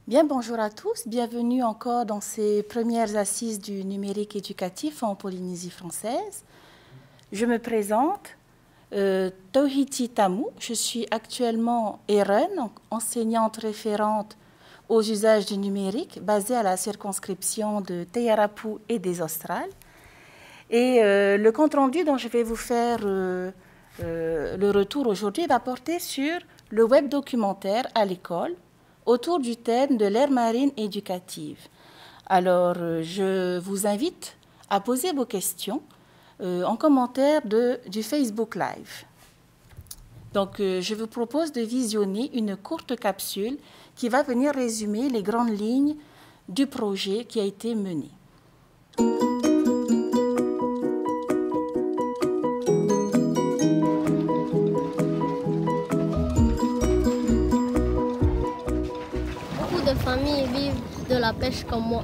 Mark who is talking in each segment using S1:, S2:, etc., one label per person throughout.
S1: Bien, bonjour à tous. Bienvenue encore dans ces premières assises du numérique éducatif en Polynésie française. Je me présente, Tauhiti Tamou. Je suis actuellement RN, enseignante référente aux usages du numérique, basée à la circonscription de Teyarapu et des Australes. Et le compte-rendu dont je vais vous faire le retour aujourd'hui va porter sur le web documentaire à l'école, autour du thème de l'ère marine éducative. Alors, je vous invite à poser vos questions en commentaire du Facebook Live. Donc, je vous propose de visionner une courte capsule qui va venir résumer les grandes lignes du projet qui a été mené.
S2: Familles vivent de la pêche comme moi.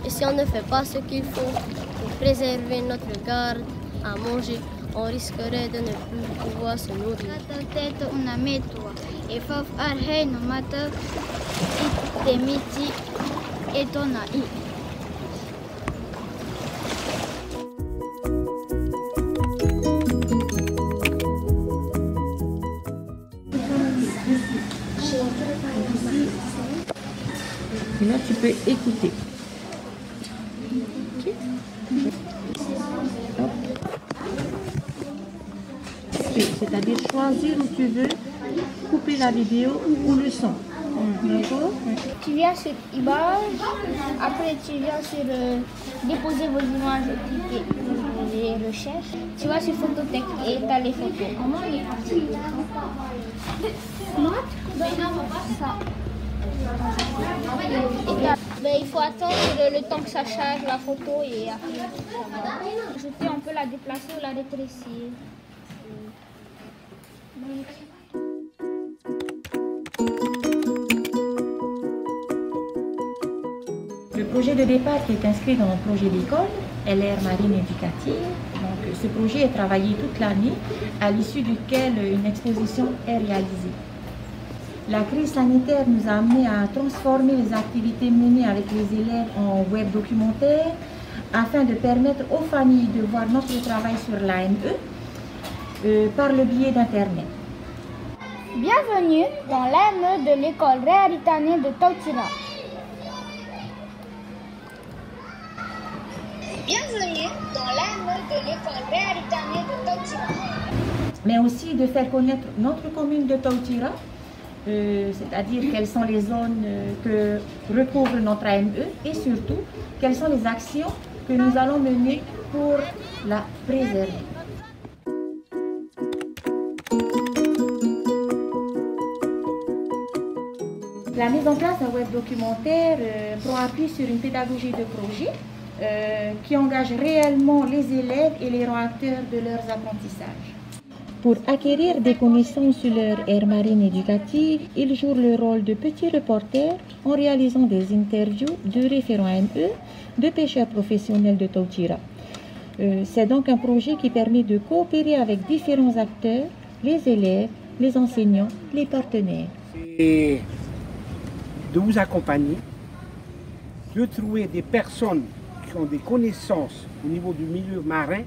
S2: Et si on ne fait pas ce qu'il faut pour préserver notre garde à manger, on risquerait de ne plus pouvoir se nourrir.
S3: Et là, tu peux écouter. Okay. C'est-à-dire choisir où tu veux, couper la vidéo ou le son. D'accord?
S4: Tu viens sur Image, après tu viens sur déposer vos images et les recherches. Tu vas sur Phototech et tu as les photos. Comment il est parti? Ça. Il faut attendre le temps que ça charge la photo et après ajouter, on peut la déplacer ou la rétrécir.
S3: Le projet de départ qui est inscrit dans le projet d'école est l'ère marine éducative. Donc, ce projet est travaillé toute l'année, à l'issue duquel une exposition est réalisée. La crise sanitaire nous a amené à transformer les activités menées avec les élèves en web documentaire afin de permettre aux familles de voir notre travail sur l'AME par le biais d'Internet.
S4: Bienvenue dans l'AME de l'école Réaritanée de Tautira. Bienvenue dans l'AME de l'école Réaritanée de Tautira.
S3: Mais aussi de faire connaître notre commune de Tautira, c'est-à-dire quelles sont les zones que recouvre notre AME et surtout quelles sont les actions que nous allons mener pour la préserver. La mise en place d'un web documentaire prend appui sur une pédagogie de projet qui engage réellement les élèves et les acteurs de leurs apprentissages. Pour acquérir des connaissances sur leur ère marine éducative, ils jouent le rôle de petits reporters en réalisant des interviews de référents AME, de pêcheurs professionnels de Tautira. C'est donc un projet qui permet de coopérer avec différents acteurs, les élèves, les enseignants, les partenaires.
S5: Et de vous accompagner, de trouver des personnes qui ont des connaissances au niveau du milieu marin.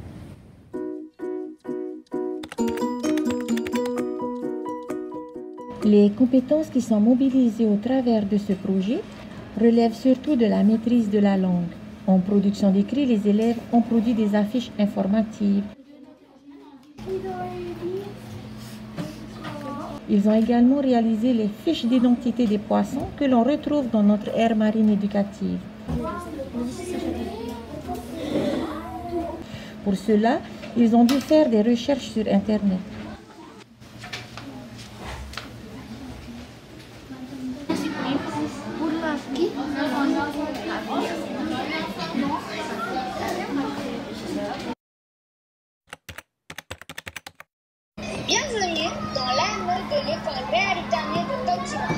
S3: Les compétences qui sont mobilisées au travers de ce projet relèvent surtout de la maîtrise de la langue. En production d'écrit, les élèves ont produit des affiches informatives. Ils ont également réalisé les fiches d'identité des poissons que l'on retrouve dans notre aire marine éducative. Pour cela, ils ont dû faire des recherches sur Internet.
S4: Bienvenue dans l'AME de l'école Réaritanée de Tautira.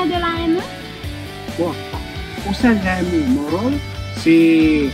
S3: de l'AME?
S5: Bon, au sein de l'AME, mon rôle, c'est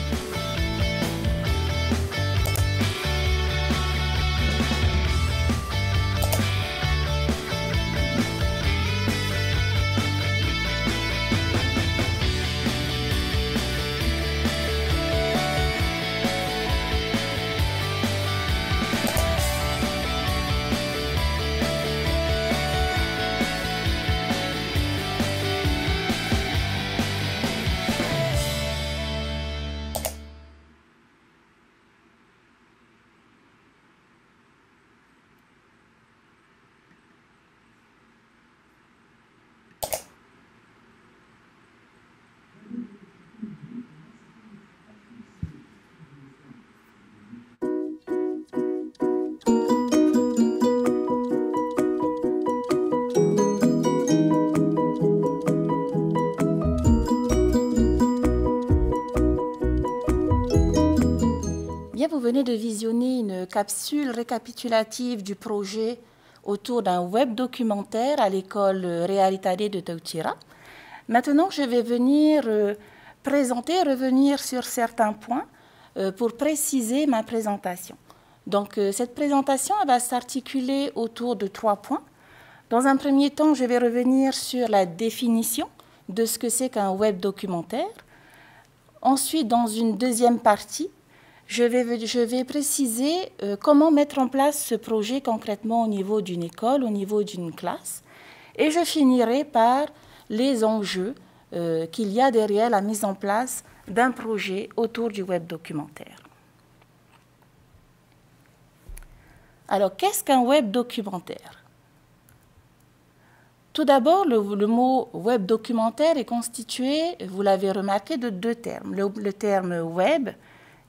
S1: Bien, vous venez de visionner une capsule récapitulative du projet autour d'un web documentaire à l'école Realitade de Tautira. Maintenant, je vais venir revenir sur certains points pour préciser ma présentation. Donc, cette présentation elle va s'articuler autour de 3 points. Dans un premier temps, je vais revenir sur la définition de ce que c'est qu'un web documentaire. Ensuite, dans une deuxième partie, je vais préciser comment mettre en place ce projet concrètement au niveau d'une école, au niveau d'une classe. Et je finirai par les enjeux qu'il y a derrière la mise en place d'un projet autour du web documentaire. Alors, qu'est-ce qu'un web documentaire? Tout d'abord, le mot web documentaire est constitué, vous l'avez remarqué, de 2 termes. Le terme web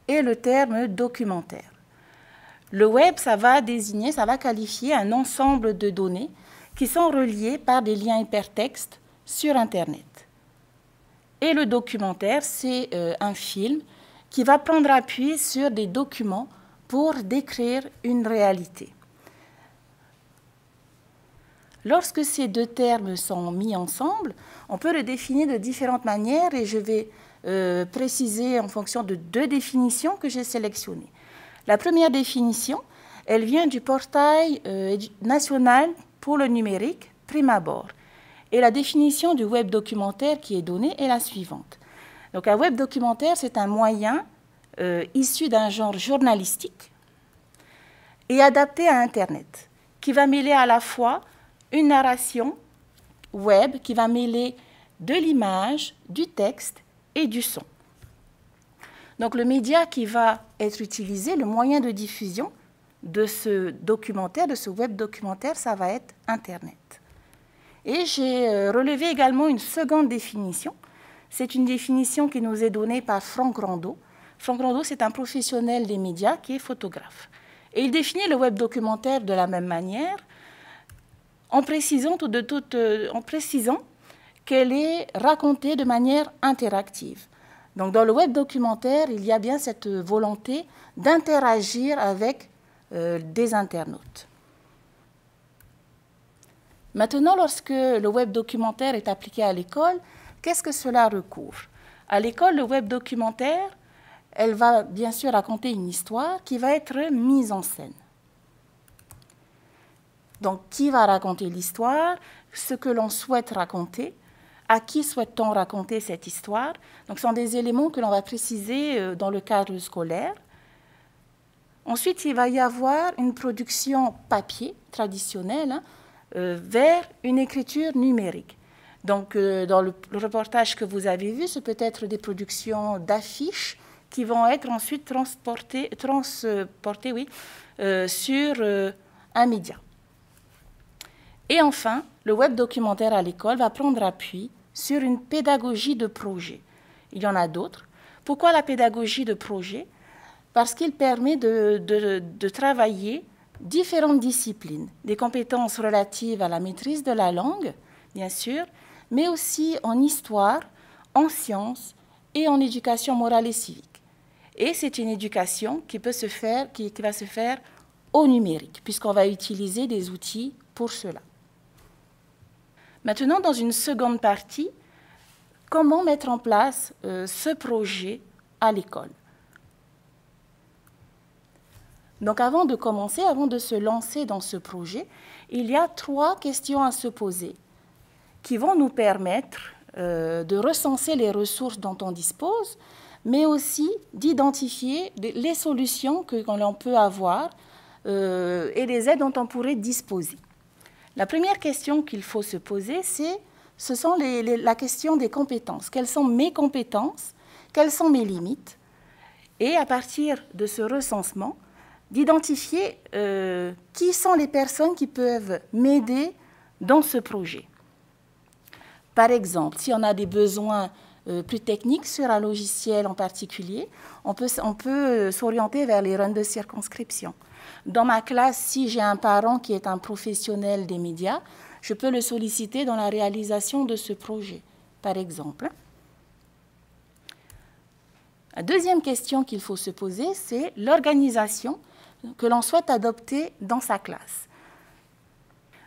S1: et le terme documentaire. Le web, ça va qualifier un ensemble de données qui sont reliées par des liens hypertextes sur Internet. Et le documentaire, c'est un film qui va prendre appui sur des documents pour décrire une réalité. Lorsque ces 2 termes sont mis ensemble, on peut le définir de différentes manières et je vais préciser en fonction de 2 définitions que j'ai sélectionnées. La première définition, elle vient du portail national pour le numérique, Prime Abord. Et la définition du web documentaire qui est donnée est la suivante. Donc, un web documentaire, c'est un moyen issu d'un genre journalistique et adapté à Internet, qui va mêler à la fois une narration web, qui va mêler de l'image, du texte et du son. Donc le média qui va être utilisé, le moyen de diffusion de ce documentaire, de ce web documentaire, ça va être Internet. Et j'ai relevé également une seconde définition. C'est une définition qui nous est donnée par Franck Rondeau. Franck Rondeau, c'est un professionnel des médias qui est photographe. Et il définit le web documentaire de la même manière, en précisant qu'elle est racontée de manière interactive. Donc, dans le web documentaire, il y a bien cette volonté d'interagir avec des internautes. Maintenant, lorsque le web documentaire est appliqué à l'école, qu'est-ce que cela recouvre? À l'école, le web documentaire, elle va bien sûr raconter une histoire qui va être mise en scène. Donc, qui va raconter l'histoire? Ce que l'on souhaite raconter. À qui souhaite-t-on raconter cette histoire? Donc, ce sont des éléments que l'on va préciser dans le cadre scolaire. Ensuite, il va y avoir une production papier traditionnelle vers une écriture numérique. Donc, dans le reportage que vous avez vu, ce peut être des productions d'affiches qui vont être ensuite transportées sur un média. Et enfin, le web documentaire à l'école va prendre appui sur une pédagogie de projet. Il y en a d'autres. Pourquoi la pédagogie de projet? Parce qu'il permet de travailler différentes disciplines, des compétences relatives à la maîtrise de la langue, bien sûr, mais aussi en histoire, en sciences et en éducation morale et civique. Et c'est une éducation qui va se faire au numérique, puisqu'on va utiliser des outils pour cela. Maintenant, dans une seconde partie, comment mettre en place ce projet à l'école. Donc avant de commencer, avant de se lancer dans ce projet, il y a 3 questions à se poser qui vont nous permettre de recenser les ressources dont on dispose, mais aussi d'identifier les solutions que l'on peut avoir et les aides dont on pourrait disposer. La première question qu'il faut se poser, ce sont la question des compétences. Quelles sont mes compétences? Quelles sont mes limites? Et à partir de ce recensement, d'identifier qui sont les personnes qui peuvent m'aider dans ce projet. Par exemple, si on a des besoins plus techniques sur un logiciel en particulier, on peut s'orienter vers les runs de circonscription. Dans ma classe, si j'ai un parent qui est un professionnel des médias, je peux le solliciter dans la réalisation de ce projet, par exemple. La deuxième question qu'il faut se poser, c'est l'organisation que l'on souhaite adopter dans sa classe.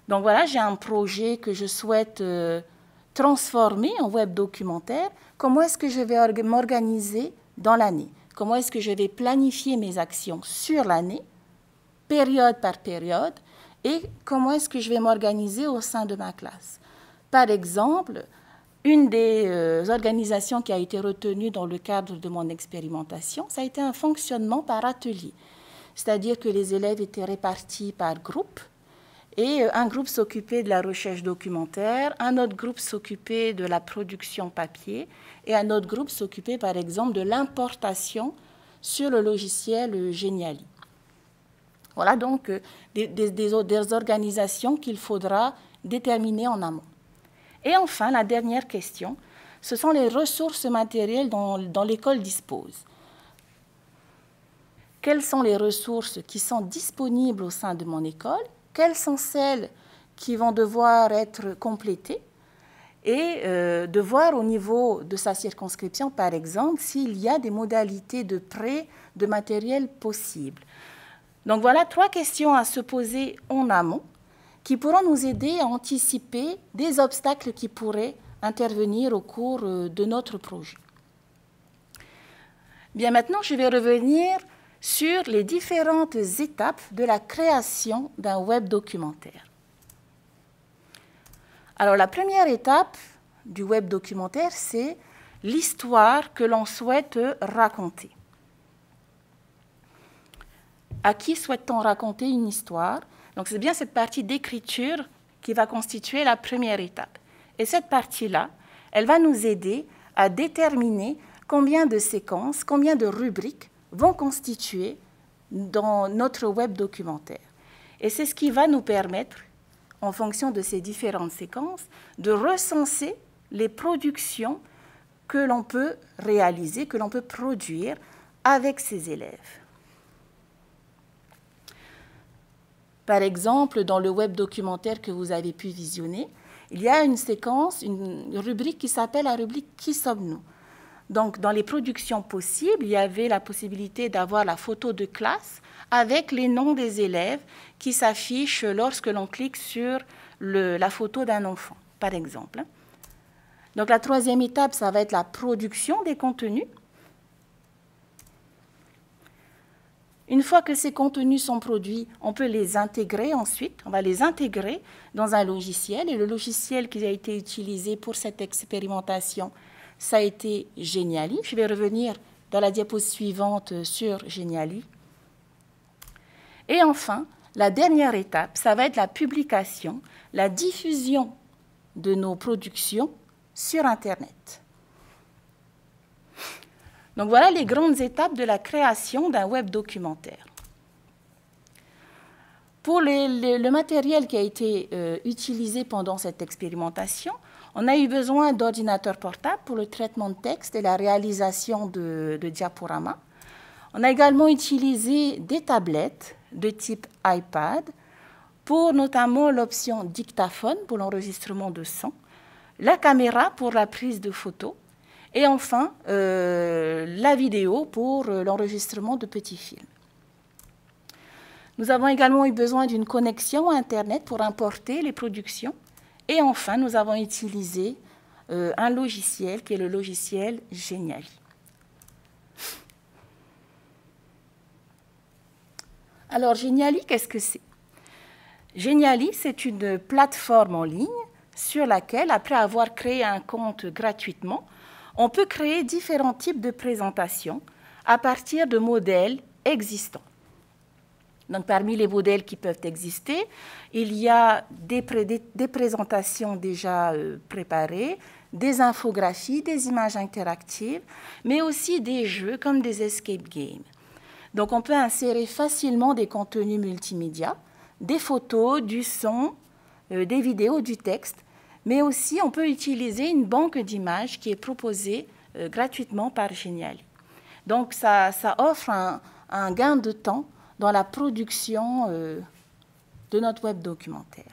S1: Donc voilà, j'ai un projet que je souhaite transformer en web documentaire. Comment est-ce que je vais m'organiser dans l'année? Comment est-ce que je vais planifier mes actions sur l'année, période par période, et comment est-ce que je vais m'organiser au sein de ma classe? Par exemple, une des organisations qui a été retenue dans le cadre de mon expérimentation, ça a été un fonctionnement par atelier. C'est-à-dire que les élèves étaient répartis par groupe, et un groupe s'occupait de la recherche documentaire, un autre groupe s'occupait de la production papier, et un autre groupe s'occupait, par exemple, de l'importation sur le logiciel Geniali. Voilà donc des organisations qu'il faudra déterminer en amont. Et enfin, la dernière question, ce sont les ressources matérielles dont l'école dispose. Quelles sont les ressources qui sont disponibles au sein de mon école? Quelles sont celles qui vont devoir être complétées? Et de voir au niveau de sa circonscription, par exemple, s'il y a des modalités de prêt de matériel possibles. Donc voilà 3 questions à se poser en amont qui pourront nous aider à anticiper des obstacles qui pourraient intervenir au cours de notre projet. Bien, maintenant, je vais revenir sur les différentes étapes de la création d'un web documentaire. Alors, la première étape du web documentaire, c'est l'histoire que l'on souhaite raconter. À qui souhaite-t-on raconter une histoire? Donc, c'est bien cette partie d'écriture qui va constituer la première étape. Et cette partie-là, elle va nous aider à déterminer combien de séquences, combien de rubriques vont constituer dans notre web documentaire. Et c'est ce qui va nous permettre, en fonction de ces différentes séquences, de recenser les productions que l'on peut réaliser, que l'on peut produire avec ses élèves. Par exemple, dans le web documentaire que vous avez pu visionner, il y a une séquence, une rubrique qui s'appelle la rubrique « Qui sommes-nous » ? Donc, dans les productions possibles, il y avait la possibilité d'avoir la photo de classe avec les noms des élèves qui s'affichent lorsque l'on clique sur la photo d'un enfant, par exemple. Donc, la troisième étape, ça va être la production des contenus. Une fois que ces contenus sont produits, on peut les intégrer ensuite. On va les intégrer dans un logiciel. Et le logiciel qui a été utilisé pour cette expérimentation, ça a été Geniali. Je vais revenir dans la diapo suivante sur Geniali. Et enfin, la dernière étape, ça va être la publication, la diffusion de nos productions sur Internet. Donc voilà les grandes étapes de la création d'un web documentaire. Pour le matériel qui a été utilisé pendant cette expérimentation, on a eu besoin d'ordinateurs portables pour le traitement de texte et la réalisation de diaporamas. On a également utilisé des tablettes de type iPad pour notamment l'option dictaphone pour l'enregistrement de son, la caméra pour la prise de photos, et enfin, la vidéo pour l'enregistrement de petits films. Nous avons également eu besoin d'une connexion à Internet pour importer les productions Et enfin, nous avons utilisé un logiciel qui est le logiciel Geniali. Alors, Geniali, qu'est-ce que c'est? Geniali, c'est une plateforme en ligne sur laquelle, après avoir créé un compte gratuitement, on peut créer différents types de présentations à partir de modèles existants. Donc, parmi les modèles qui peuvent exister, il y a des présentations déjà préparées, des infographies, des images interactives, mais aussi des jeux comme des escape games. Donc, on peut insérer facilement des contenus multimédia, des photos, du son, des vidéos, du texte, mais aussi on peut utiliser une banque d'images qui est proposée gratuitement par Geniali. Donc, ça offre un gain de temps dans la production de notre web documentaire.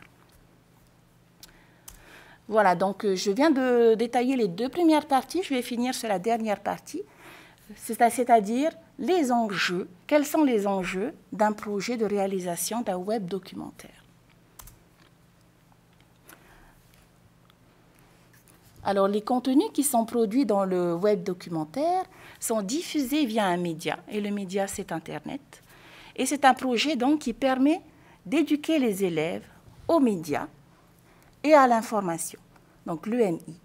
S1: Voilà, donc je viens de détailler les deux premières parties, je vais finir sur la dernière partie, c'est-à-dire les enjeux. Quels sont les enjeux d'un projet de réalisation d'un web documentaire? Alors, les contenus qui sont produits dans le web documentaire sont diffusés via un média, et le média, c'est Internet. Et c'est un projet donc qui permet d'éduquer les élèves aux médias et à l'information, donc l'EMI.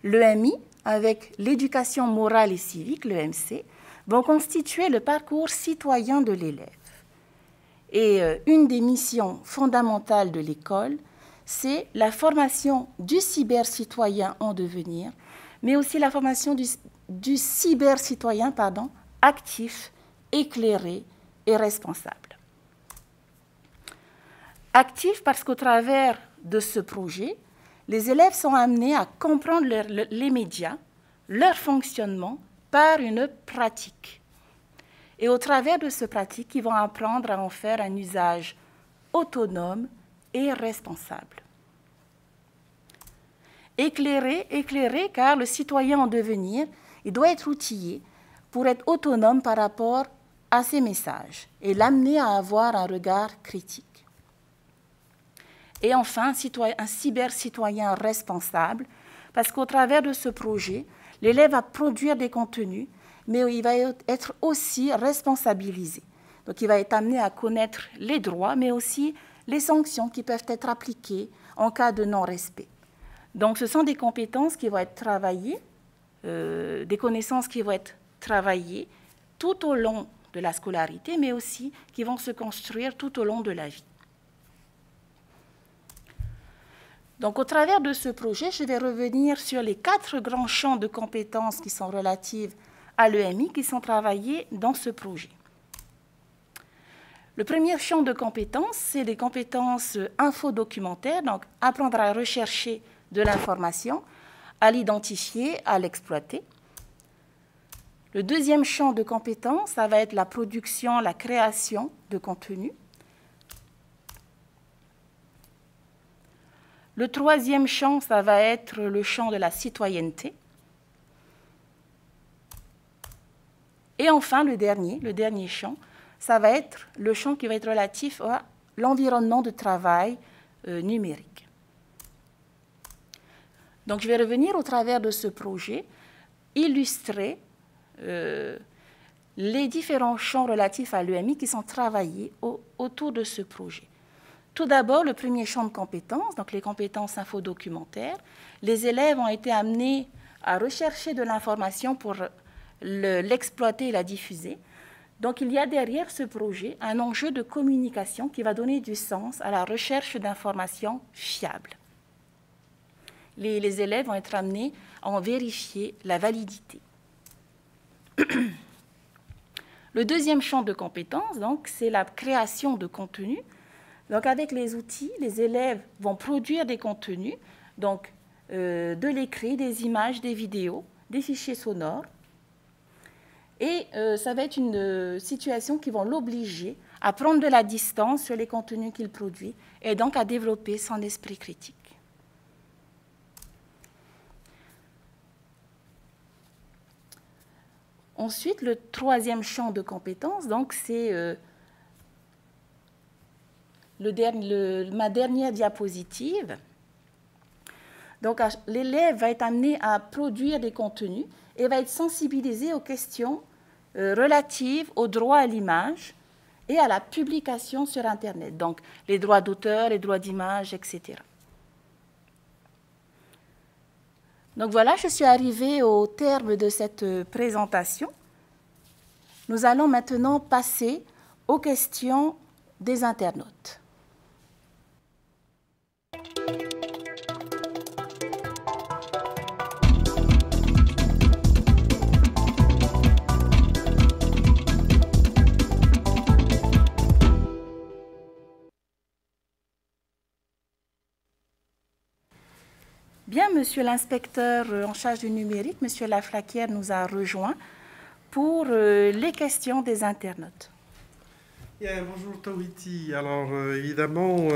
S1: L'EMI, avec l'éducation morale et civique, l'EMC, vont constituer le parcours citoyen de l'élève. Et une des missions fondamentales de l'école, c'est la formation du cyber-citoyen en devenir, mais aussi la formation du cyber-citoyen actif, éclairé et responsable. Actif parce qu'au travers de ce projet, les élèves sont amenés à comprendre les médias, leur fonctionnement par une pratique. Et au travers de cette pratique, ils vont apprendre à en faire un usage autonome et responsable. Éclairé car le citoyen en devenir, il doit être outillé pour être autonome par rapport à ses messages et l'amener à avoir un regard critique. Et enfin, un cyber-citoyen responsable, parce qu'au travers de ce projet, l'élève va produire des contenus, mais il va être aussi responsabilisé. Donc, il va être amené à connaître les droits, mais aussi les sanctions qui peuvent être appliquées en cas de non-respect. Donc, ce sont des compétences qui vont être travaillées, des connaissances qui vont être travaillées tout au long de la scolarité, mais aussi qui vont se construire tout au long de la vie. Donc, au travers de ce projet, je vais revenir sur les 4 grands champs de compétences qui sont relatives à l'EMI, qui sont travaillés dans ce projet. Le premier champ de compétences, c'est les compétences infodocumentaires, donc apprendre à rechercher de l'information, à l'identifier, à l'exploiter. Le deuxième champ de compétences, ça va être la production, la création de contenu. Le troisième champ, ça va être le champ de la citoyenneté. Et enfin, le dernier champ, ça va être le champ qui va être relatif à l'environnement de travail numérique. Donc, je vais revenir au travers de ce projet, illustrer les différents champs relatifs à l'EMI qui sont travaillés autour de ce projet. Tout d'abord, le premier champ de compétences, donc les compétences infodocumentaires. Les élèves ont été amenés à rechercher de l'information pour l'exploiter et la diffuser. Donc, il y a derrière ce projet un enjeu de communication qui va donner du sens à la recherche d'informations fiables. Les élèves vont être amenés à en vérifier la validité. Le deuxième champ de compétences, donc, c'est la création de contenu. Donc, avec les outils, les élèves vont produire des contenus, donc de l'écrit, des images, des vidéos, des fichiers sonores. Et ça va être une situation qui va l'obliger à prendre de la distance sur les contenus qu'il produit et donc à développer son esprit critique. Ensuite, le troisième champ de compétences, donc, c'est ma dernière diapositive. Donc, l'élève va être amené à produire des contenus et va être sensibilisé aux questions relatives aux droits à l'image et à la publication sur Internet. Donc, les droits d'auteur, les droits d'image, etc. Donc voilà, je suis arrivée au terme de cette présentation. Nous allons maintenant passer aux questions des internautes. Bien, monsieur l'inspecteur en charge du numérique, monsieur Laflaquière nous a rejoints pour les questions des internautes.
S6: Bien, bonjour Tawhiti. Alors évidemment,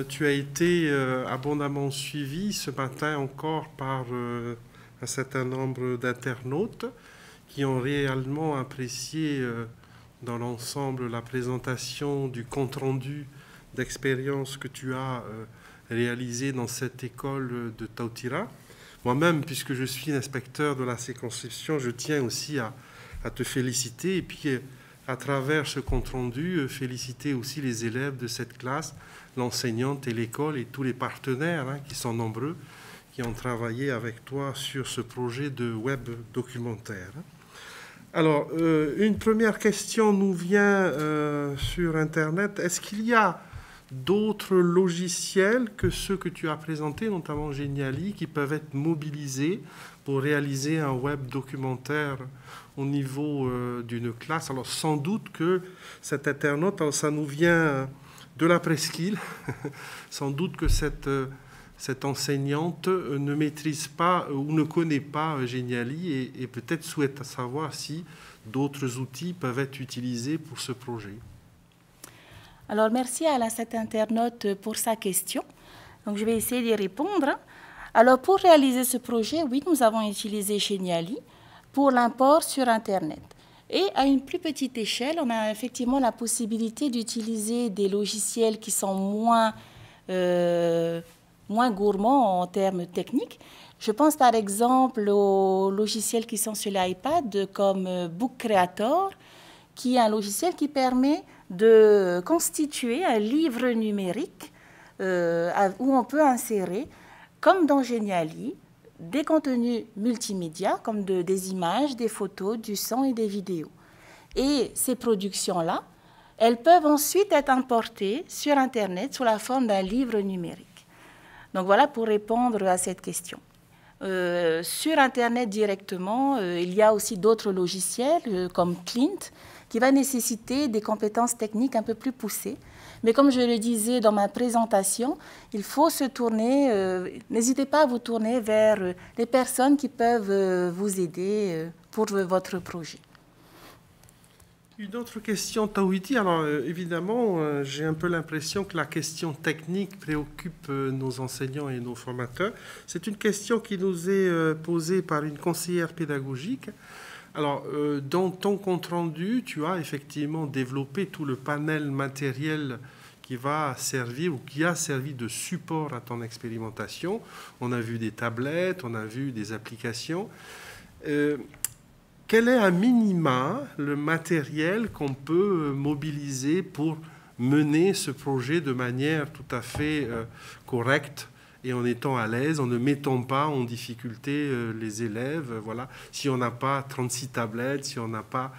S6: tu as été abondamment suivi ce matin encore par un certain nombre d'internautes qui ont réellement apprécié dans l'ensemble la présentation du compte-rendu d'expérience que tu as réalisé dans cette école de Tautira. Moi-même, puisque je suis inspecteur de la circonscription, je tiens aussi à te féliciter et puis à travers ce compte-rendu, féliciter aussi les élèves de cette classe, l'enseignante et l'école et tous les partenaires qui sont nombreux, qui ont travaillé avec toi sur ce projet de web documentaire. Alors, une première question nous vient sur Internet. Est-ce qu'il y a d'autres logiciels que ceux que tu as présentés, notamment Geniali, qui peuvent être mobilisés pour réaliser un web documentaire au niveau d'une classe? Alors sans doute que cet internaute, alors ça nous vient de la presqu'île, sans doute que cette enseignante ne maîtrise pas ou ne connaît pas Geniali et peut-être souhaite savoir si d'autres outils peuvent être utilisés pour ce projet.
S1: Alors, merci à cet internaute pour sa question. Donc, je vais essayer d'y répondre. Alors, pour réaliser ce projet, oui, nous avons utilisé Geniali pour l'import sur Internet. Et à une plus petite échelle, on a effectivement la possibilité d'utiliser des logiciels qui sont moins gourmands en termes techniques. Je pense par exemple aux logiciels qui sont sur l'iPad comme Book Creator, qui est un logiciel qui permet de constituer un livre numérique où on peut insérer, comme dans Geniali, des contenus multimédia, comme des images, des photos, du son et des vidéos. Et ces productions-là, elles peuvent ensuite être importées sur Internet sous la forme d'un livre numérique. Donc voilà pour répondre à cette question. Sur Internet directement, il y a aussi d'autres logiciels comme Clint, qui va nécessiter des compétences techniques un peu plus poussées. Mais comme je le disais dans ma présentation, il faut se tourner, n'hésitez pas à vous tourner vers les personnes qui peuvent vous aider pour votre projet.
S6: Une autre question, Tawhiti. Alors évidemment, j'ai un peu l'impression que la question technique préoccupe nos enseignants et nos formateurs. C'est une question qui nous est posée par une conseillère pédagogique. Alors, dans ton compte-rendu, tu as effectivement développé tout le panel matériel qui va servir ou qui a servi de support à ton expérimentation. On a vu des tablettes, on a vu des applications. Quel est à minima le matériel qu'on peut mobiliser pour mener ce projet de manière tout à fait correcte et en étant à l'aise, en ne mettant pas en difficulté les élèves. Voilà. Si on n'a pas 36 tablettes, si on n'a pas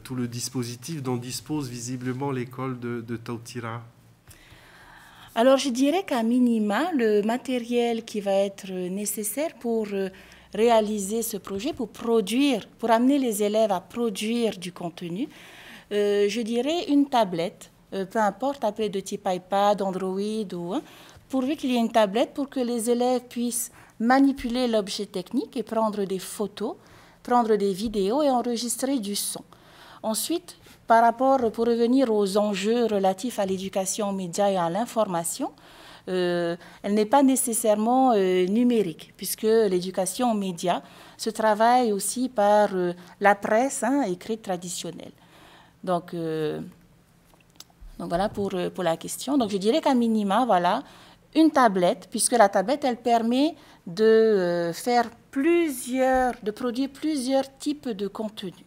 S6: tout le dispositif dont dispose visiblement l'école de Tautira.
S1: Alors, je dirais qu'à minima, le matériel qui va être nécessaire pour réaliser ce projet, pour amener les élèves à produire du contenu, je dirais une tablette, peu importe, après de type iPad, Android ou... pourvu qu'il y ait une tablette pour que les élèves puissent manipuler l'objet technique et prendre des photos, prendre des vidéos et enregistrer du son. Ensuite, pour revenir aux enjeux relatifs à l'éducation aux médias et à l'information, elle n'est pas nécessairement numérique, puisque l'éducation aux médias se travaille aussi par la presse écrite traditionnelle. Donc, Donc voilà pour la question. Donc je dirais qu'à minima, voilà, une tablette, puisque la tablette, elle permet de produire plusieurs types de contenus.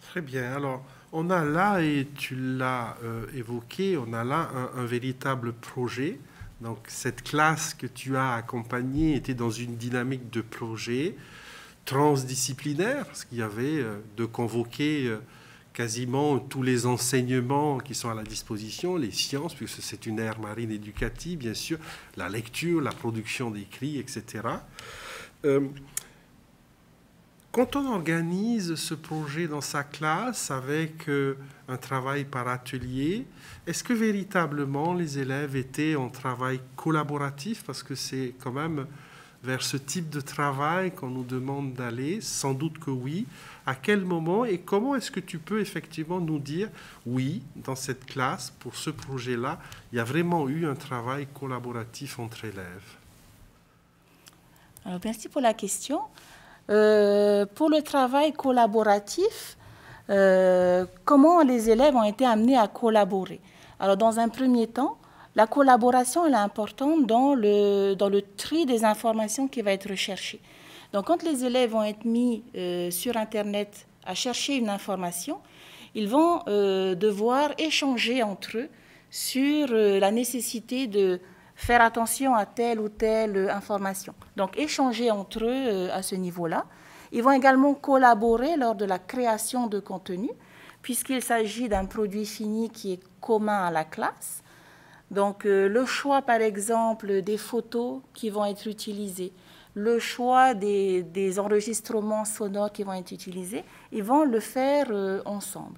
S6: Très bien. Alors, on a là, et tu l'as évoqué, on a là un véritable projet. Donc, cette classe que tu as accompagnée était dans une dynamique de projet transdisciplinaire, parce qu'il y avait de convoquer quasiment tous les enseignements qui sont à la disposition, les sciences, puisque c'est une aire marine éducative, bien sûr, la lecture, la production d'écrits, etc. Quand on organise ce projet dans sa classe avec un travail par atelier, est-ce que véritablement les élèves étaient en travail collaboratif? Parce que c'est quand même vers ce type de travail qu'on nous demande d'aller. Sans doute que oui. À quel moment et comment est-ce que tu peux effectivement nous dire, oui, dans cette classe, pour ce projet-là, il y a vraiment eu un travail collaboratif entre élèves?
S1: Alors, merci pour la question. Pour le travail collaboratif, comment les élèves ont été amenés à collaborer? Alors, dans un premier temps, la collaboration elle est importante dans le tri des informations qui va être recherchées. Donc, quand les élèves vont être mis sur Internet à chercher une information, ils vont devoir échanger entre eux sur la nécessité de faire attention à telle ou telle information. Donc, échanger entre eux à ce niveau-là. Ils vont également collaborer lors de la création de contenu, puisqu'il s'agit d'un produit fini qui est commun à la classe. Donc, le choix, par exemple, des photos qui vont être utilisées, le choix des enregistrements sonores qui vont être utilisés, ils vont le faire ensemble.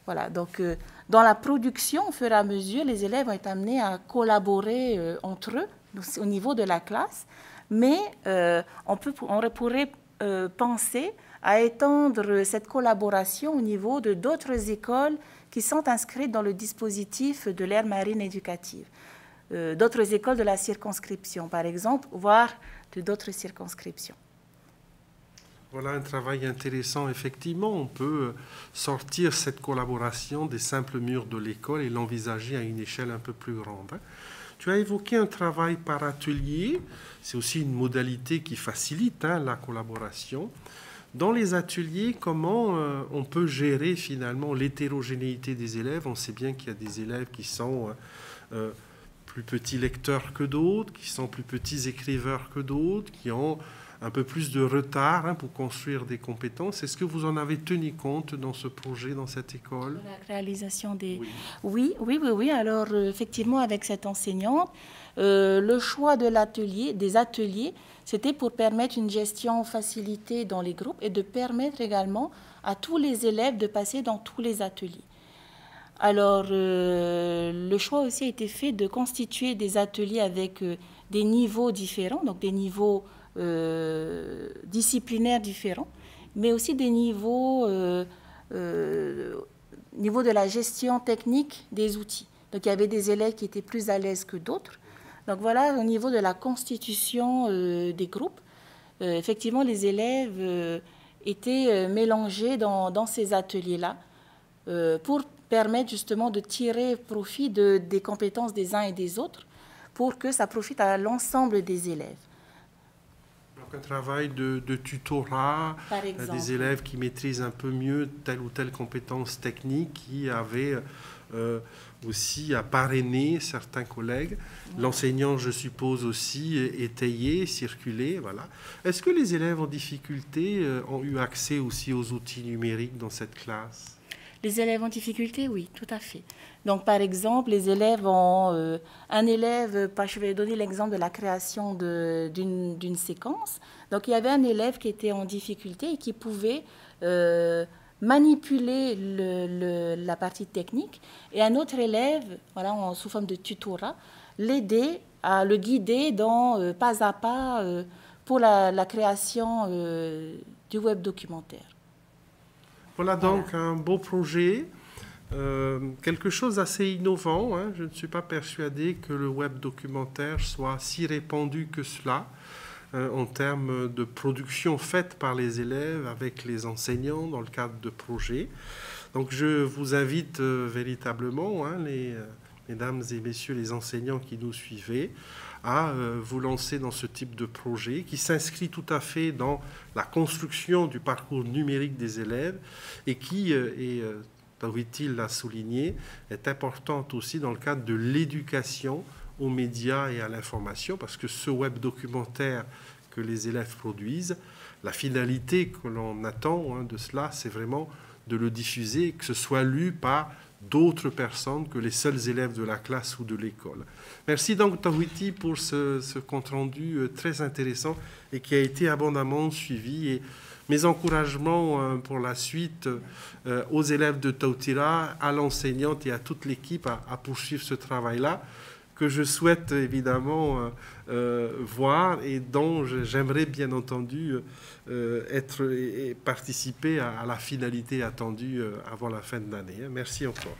S1: Voilà, donc dans la production, au fur et à mesure, les élèves vont être amenés à collaborer entre eux au niveau de la classe, mais on pourrait penser à étendre cette collaboration au niveau de d'autres écoles qui sont inscrites dans le dispositif de l'aire marine éducative. D'autres écoles de la circonscription, par exemple, voire de d'autres circonscriptions.
S6: Voilà un travail intéressant. Effectivement, on peut sortir cette collaboration des simples murs de l'école et l'envisager à une échelle un peu plus grande. Tu as évoqué un travail par atelier. C'est aussi une modalité qui facilite la collaboration. Dans les ateliers, comment on peut gérer finalement l'hétérogénéité des élèves? On sait bien qu'il y a des élèves qui sont plus petits lecteurs que d'autres, qui sont plus petits écriveurs que d'autres, qui ont un peu plus de retard pour construire des compétences. Est-ce que vous en avez tenu compte dans ce projet, dans cette école?
S1: La réalisation des... Oui. Alors, effectivement, avec cette enseignante, le choix de des ateliers, c'était pour permettre une gestion facilitée dans les groupes et de permettre également à tous les élèves de passer dans tous les ateliers. Alors, le choix aussi a été fait de constituer des ateliers avec des niveaux différents, donc des niveaux disciplinaires différents, mais aussi des niveaux de la gestion technique des outils. Donc, il y avait des élèves qui étaient plus à l'aise que d'autres. Donc, voilà, au niveau de la constitution des groupes, effectivement, les élèves étaient mélangés dans ces ateliers-là pour permettre justement de tirer profit des compétences des uns et des autres pour que ça profite à l'ensemble des élèves.
S6: Donc un travail de tutorat, des élèves qui maîtrisent un peu mieux telle ou telle compétence technique, qui avaient aussi à parrainer certains collègues. L'enseignant, je suppose, aussi étayé, circulé. Voilà. Est-ce que les élèves en difficulté ont eu accès aussi aux outils numériques dans cette classe?
S1: Les élèves en difficulté, oui, tout à fait. Donc, par exemple, les élèves ont... un élève, je vais donner l'exemple de la création d'une séquence. Donc, il y avait un élève qui était en difficulté et qui pouvait manipuler la partie technique. Et un autre élève, voilà, sous forme de tutorat, l'aider à le guider dans pas à pas pour la création du web documentaire.
S6: Voilà donc un beau projet, quelque chose d'assez innovant. Je ne suis pas persuadé que le web documentaire soit si répandu que cela en termes de production faite par les élèves avec les enseignants dans le cadre de projets. Donc je vous invite véritablement, hein, mesdames et messieurs les enseignants qui nous suivez, à vous lancer dans ce type de projet qui s'inscrit tout à fait dans la construction du parcours numérique des élèves et qui, Tawhiti l'a souligné, est importante aussi dans le cadre de l'éducation aux médias et à l'information, parce que ce web documentaire que les élèves produisent, la finalité que l'on attend de cela, c'est vraiment de le diffuser, que ce soit lu par d'autres personnes que les seuls élèves de la classe ou de l'école. Merci donc Tawhiti pour ce compte-rendu très intéressant et qui a été abondamment suivi. Et mes encouragements pour la suite aux élèves de Tawhitira, à l'enseignante et à toute l'équipe à poursuivre ce travail-là, que je souhaite évidemment voir et dont j'aimerais bien entendu être et participer à la finalité attendue avant la fin de l'année. Merci encore.